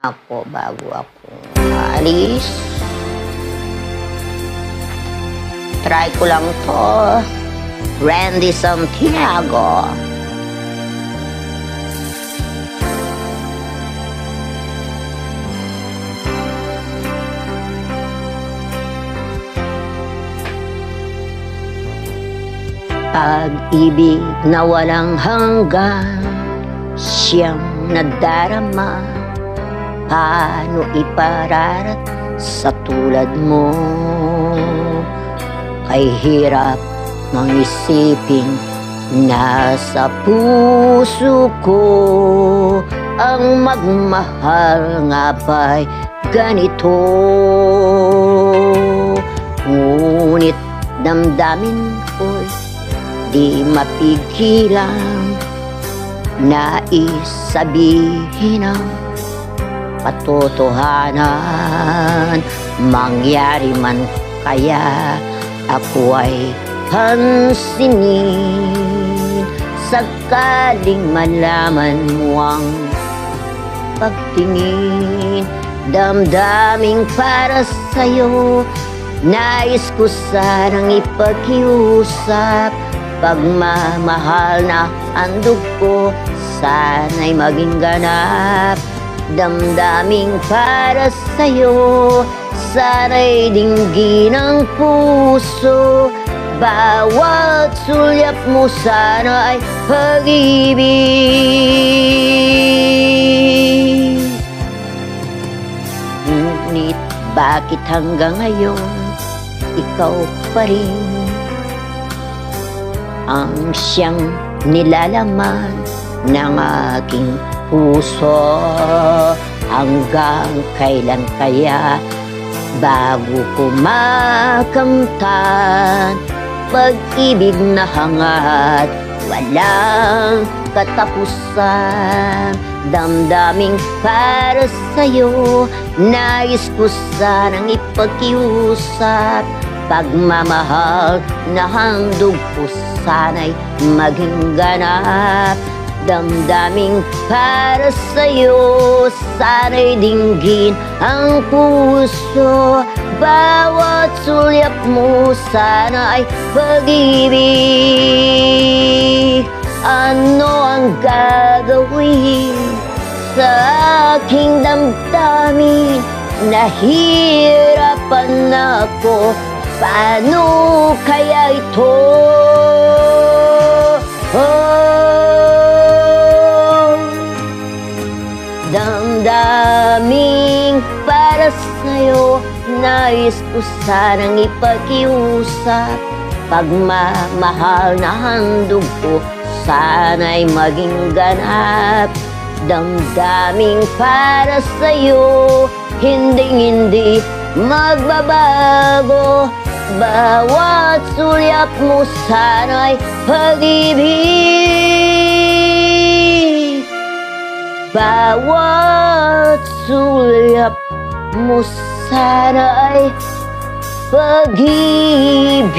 Ako bago ako alis. Try ko lang to. Randy Santiago. Pag-ibig na walang hanggan, siyang nadarama. Paano ipararat sa tulad mo? Kay hirap ng isipin, nasa puso ko. Ang magmahal nga ba'y ganito? Ngunit damdamin ko'y di mapigilan, nais sabihin ang katotohanan. Mangyari man kaya ako ay pansinin, sakaling malaman mo ang pagtingin. Damdaming para sa'yo, nais ko sanang ipaghiusap. Pagmamahal na andog ko, sana'y maging ganap. Damdaming para sa'yo, sana'y dinggin ang puso. Bawat sulyap mo sana ay pag-ibig. Ngunit bakit hanggang ngayon ikaw pa rin ang siyang nilalaman ng aking puso? Hanggang kailan kaya bago ko makamtan pag-ibig na hangad walang katapusan? Damdaming para sa'yo, nais ko sanang ipagkiusap. Pagmamahal na handog ko, sana'y maging ganap. Damdaming para sa'yo, sana'y dinggin ang puso. Bawat sulyap mo sana ay pag-ibig. Ano ang gagawin sa aking damdamin? Nahihirapan ako, paano kaya ito? Damdaming para sa'yo, nais ko sanang ipagkiusap. Pagmamahal na handog ko, sana'y maging ganap. Damdaming para sa'yo, hindi magbabago. Bawat sulyap mo sana'y pag-ibig. Bawat sulyap mo sana'y pag-ibig.